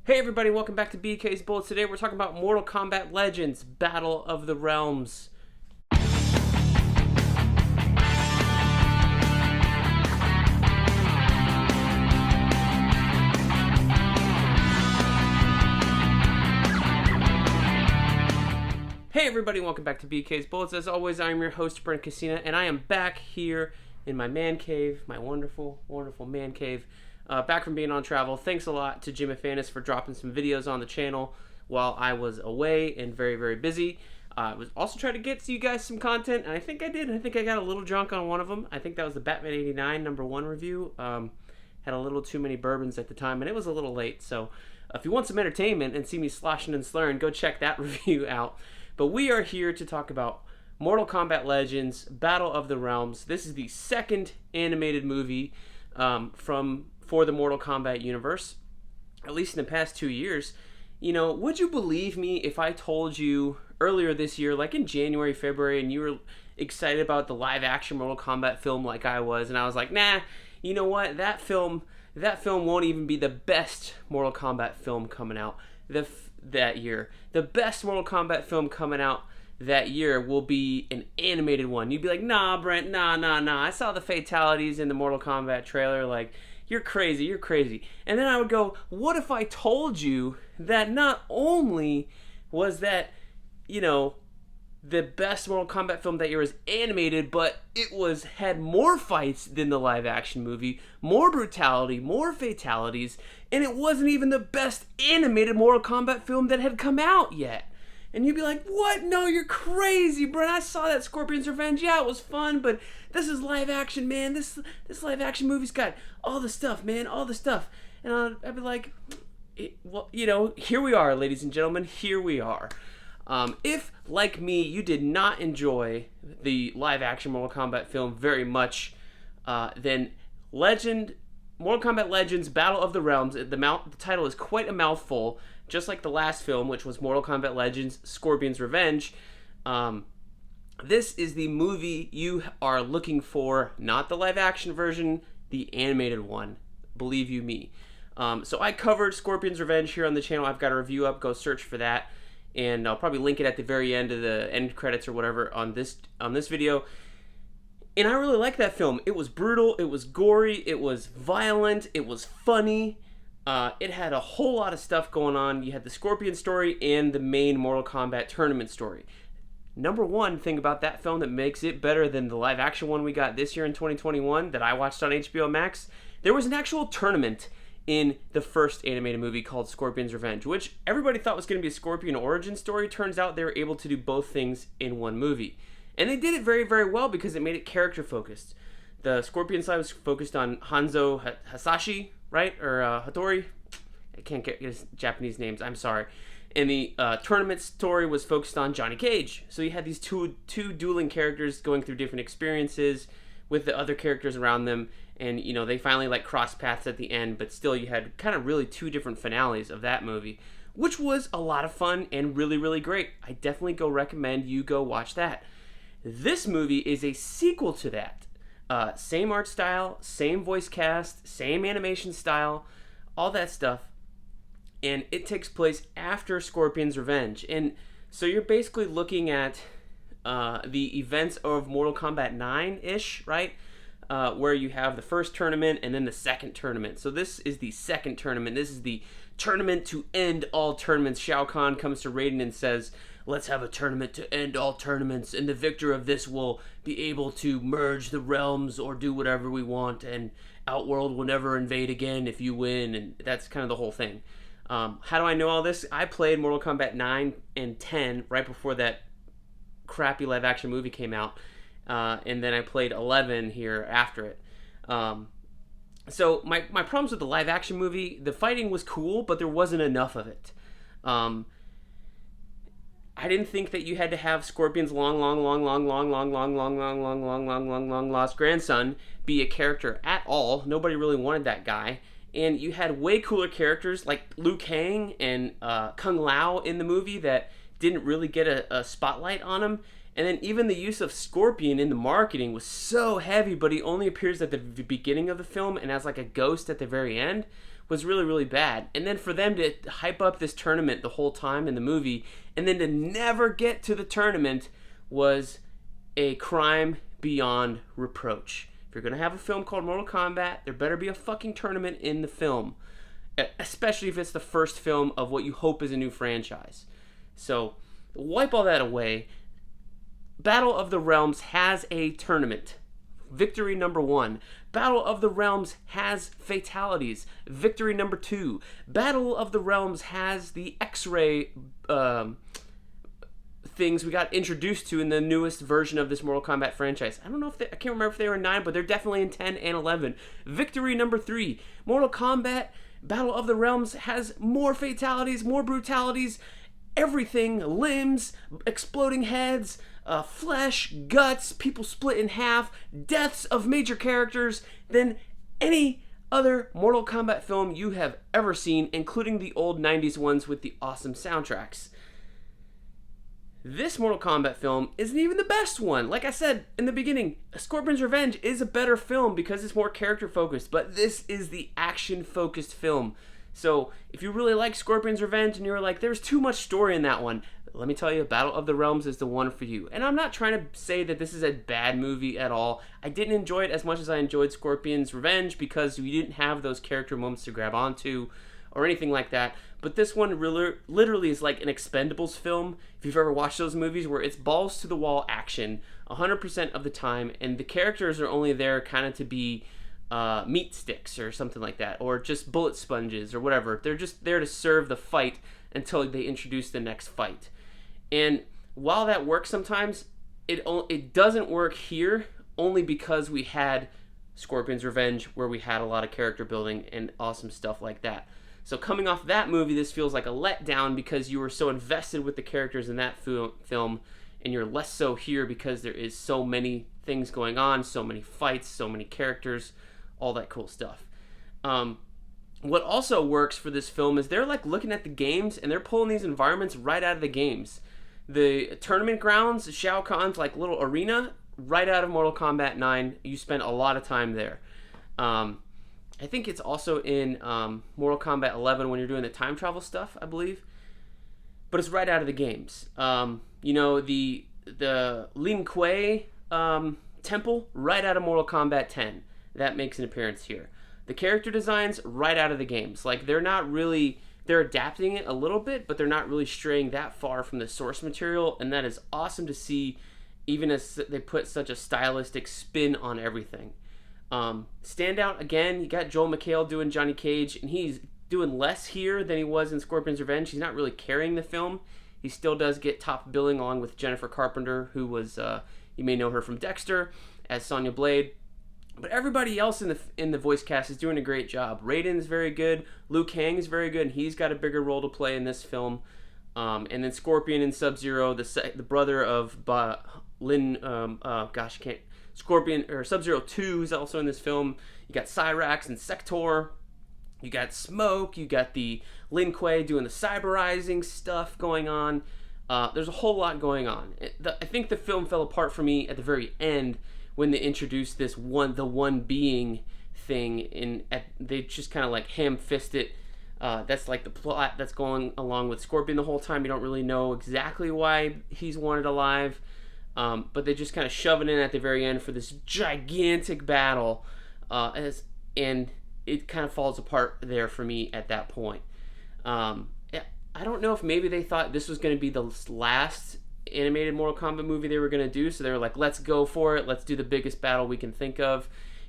Hey everybody, welcome back to BK's Bullets. Today we're talking about Mortal Kombat Legends Battle of the Realms. Hey everybody, welcome back to BK's Bullets. As always, I'm your host, Brent Cassina, and I am back here in my man cave, my wonderful, wonderful man cave. Back from being on travel. Thanks a lot to Jim Afanis for dropping some videos on the channel while I was away and very, very busy. I was also trying to get to you guys some content, and I think I did. I think I got a little drunk on one of them. I think that was the Batman 89 #1 review. Had a little too many bourbons at the time, and it was a little late. So if you want some entertainment and see me sloshing and slurring, go check that review out. But we are here to talk about Mortal Kombat Legends Battle of the Realms. This is the second animated movie for the Mortal Kombat universe, at least in the past 2 years. You know, would you believe me if I told you earlier this year, like in January, February, and you were excited about the live-action Mortal Kombat film like I was, and I was like, nah, you know what, that film won't even be the best Mortal Kombat film coming out that year. The best Mortal Kombat film coming out that year will be an animated one. You'd be like, nah, Brent, nah. I saw the fatalities in the Mortal Kombat trailer, like, you're crazy. And then I would go, what if I told you that not only was that, you know, the best Mortal Kombat film that year was animated, but it had more fights than the live action movie, more brutality, more fatalities, and it wasn't even the best animated Mortal Kombat film that had come out yet. And you'd be like, what? No, you're crazy, Brent. I saw that Scorpion's Revenge. Yeah, it was fun, but this is live action, man. This live action movie's got all the stuff, man, all the stuff. And I'd be like, well, you know, here we are, ladies and gentlemen. Here we are. If, like me, you did not enjoy the live action Mortal Kombat film very much, then Mortal Kombat Legends Battle of the Realms, the title is quite a mouthful, just like the last film, which was Mortal Kombat Legends Scorpion's Revenge. This is the movie you are looking for, not the live action version, the animated one. Believe you me. So I covered Scorpion's Revenge here on the channel. I've got a review up. Go search for that. And I'll probably link it at the very end of the end credits or whatever on this video. And I really like that film. It was brutal, it was gory, it was violent, it was funny. It had a whole lot of stuff going on. You had the Scorpion story and the main Mortal Kombat tournament story. Number one thing about that film that makes it better than the live action one we got this year in 2021 that I watched on HBO Max, there was an actual tournament in the first animated movie called Scorpion's Revenge, which everybody thought was going to be a Scorpion origin story. Turns out they were able to do both things in one movie. And they did it very, very well because it made it character focused. The Scorpion side was focused on Hanzo Hasashi, right? Or Hattori. I can't get his Japanese names, I'm sorry. And the tournament story was focused on Johnny Cage. So you had these two dueling characters going through different experiences with the other characters around them. And, you know, they finally, like, crossed paths at the end. But still, you had kind of really two different finales of that movie, which was a lot of fun and really, really great. I definitely recommend you go watch that. This movie is a sequel to that. Same art style, same voice cast, same animation style, all that stuff. And it takes place after Scorpion's Revenge. And so you're basically looking at the events of Mortal Kombat 9-ish, right? Where you have the first tournament and then the second tournament. So this is the second tournament. This is the tournament to end all tournaments. Shao Kahn comes to Raiden and says, let's have a tournament to end all tournaments, and the victor of this will be able to merge the realms or do whatever we want, and Outworld will never invade again if you win, and that's kind of the whole thing. How do I know all this? I played Mortal Kombat 9 and 10 right before that crappy live-action movie came out, and then I played 11 here after it. So my problems with the live-action movie, the fighting was cool, but there wasn't enough of it. I didn't think that you had to have Scorpion's long lost grandson be a character at all. Nobody really wanted that guy. And you had way cooler characters like Liu Kang and Kung Lao in the movie that didn't really get a spotlight on him. And then even the use of Scorpion in the marketing was so heavy, but he only appears at the beginning of the film and as like a ghost at the very end, was really, really bad. And then for them to hype up this tournament the whole time in the movie and then to never get to the tournament was a crime beyond reproach. If you're going to have a film called Mortal Kombat, there better be a fucking tournament in the film, especially if it's the first film of what you hope is a new franchise. So, wipe all that away. Battle of the Realms has a tournament. Victory number 1. Battle of the Realms has fatalities. Victory number 2. Battle of the Realms has the X-ray things we got introduced to in the newest version of this Mortal Kombat franchise. I can't remember if they were in 9, but they're definitely in 10 and 11. Victory number 3. Mortal Kombat Battle of the Realms has more fatalities, more brutalities, everything, limbs, exploding heads, flesh, guts, people split in half, deaths of major characters than any other Mortal Kombat film you have ever seen, including the old 90s ones with the awesome soundtracks. This Mortal Kombat film isn't even the best one. Like I said in the beginning, Scorpion's Revenge is a better film because it's more character focused, but this is the action focused film. So if you really like Scorpion's Revenge and you're like, there's too much story in that one, let me tell you, Battle of the Realms is the one for you. And I'm not trying to say that this is a bad movie at all. I didn't enjoy it as much as I enjoyed Scorpion's Revenge because we didn't have those character moments to grab onto or anything like that. But this one literally is like an Expendables film. If you've ever watched those movies where it's balls to the wall action 100% of the time, and the characters are only there kind of to be meat sticks or something like that, or just bullet sponges or whatever. They're just there to serve the fight until they introduce the next fight. And while that works sometimes, it doesn't work here only because we had Scorpion's Revenge where we had a lot of character building and awesome stuff like that. So coming off that movie, this feels like a letdown because you were so invested with the characters in that film, and you're less so here because there is so many things going on, so many fights, so many characters, all that cool stuff. What also works for this film is they're like looking at the games and they're pulling these environments right out of the games. The tournament grounds, Shao Kahn's like little arena, right out of Mortal Kombat 9. You spend a lot of time there. I think it's also in Mortal Kombat 11 when you're doing the time travel stuff, I believe. But it's right out of the games. The Lin Kuei temple, right out of Mortal Kombat 10. That makes an appearance here. The character designs, right out of the games. Like, they're adapting it a little bit, but they're not really straying that far from the source material, and that is awesome to see, even as they put such a stylistic spin on everything. Standout, again, you got Joel McHale doing Johnny Cage, and he's doing less here than he was in Scorpion's Revenge. He's not really carrying the film. He still does get top billing along with Jennifer Carpenter, who was, you may know her from Dexter, as Sonya Blade. But everybody else in the voice cast is doing a great job. Raiden's very good. Liu Kang is very good, and he's got a bigger role to play in this film. And then Scorpion and Sub-Zero, the brother of Scorpion, or Sub-Zero 2 is also in this film. You got Cyrax and Sector. You got Smoke. You got the Lin Kuei doing the cyberizing stuff going on. There's a whole lot going on. I think the film fell apart for me at the very end when they introduced the one being thing. They just kind of like ham-fist it. That's like the plot that's going along with Scorpion the whole time. You don't really know exactly why he's wanted alive. But they just kind of shove it in at the very end for this gigantic battle, and it kind of falls apart there for me at that point. I don't know if maybe they thought this was going to be the last animated Mortal Kombat movie they were going to do, so they were like, let's go for it, let's do the biggest battle we can think of,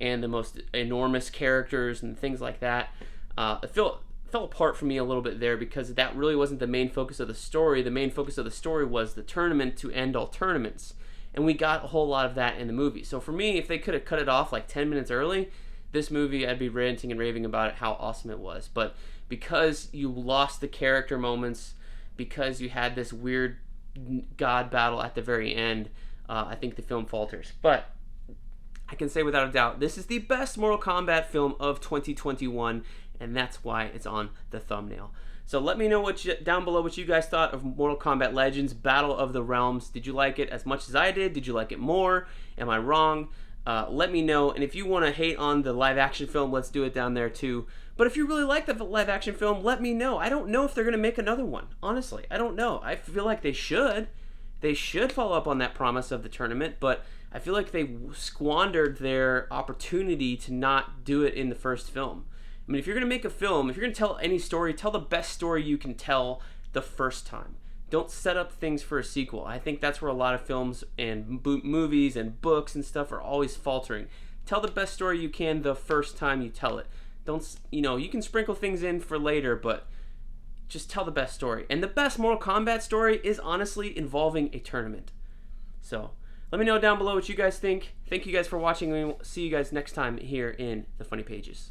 and the most enormous characters and things like that. It fell apart for me a little bit there because that really wasn't the main focus of the story. The main focus of the story was the tournament to end all tournaments, and we got a whole lot of that in the movie. So for me, if they could have cut it off like 10 minutes early, this movie, I'd be ranting and raving about it, how awesome it was. But because you lost the character moments, because you had this weird god battle at the very end, I think the film falters. But I can say without a doubt, this is the best Mortal Kombat film of 2021, and that's why it's on the thumbnail. So let me know down below what you guys thought of Mortal Kombat Legends Battle of the Realms. Did you like it as much as I did? Did you like it more? Am I wrong? Let me know. And if you want to hate on the live action film, let's do it down there too. But if you really like the live action film, let me know. I don't know if they're going to make another one. Honestly, I don't know. I feel like they should. They should follow up on that promise of the tournament, but I feel like they squandered their opportunity to not do it in the first film. I mean, if you're going to make a film, if you're going to tell any story, tell the best story you can tell the first time. Don't set up things for a sequel. I think that's where a lot of films and movies and books and stuff are always faltering. Tell the best story you can the first time you tell it. Don't, you can sprinkle things in for later, but just tell the best story. And the best Mortal Kombat story is honestly involving a tournament. So, let me know down below what you guys think. Thank you guys for watching, and we'll see you guys next time here in the Funny Pages.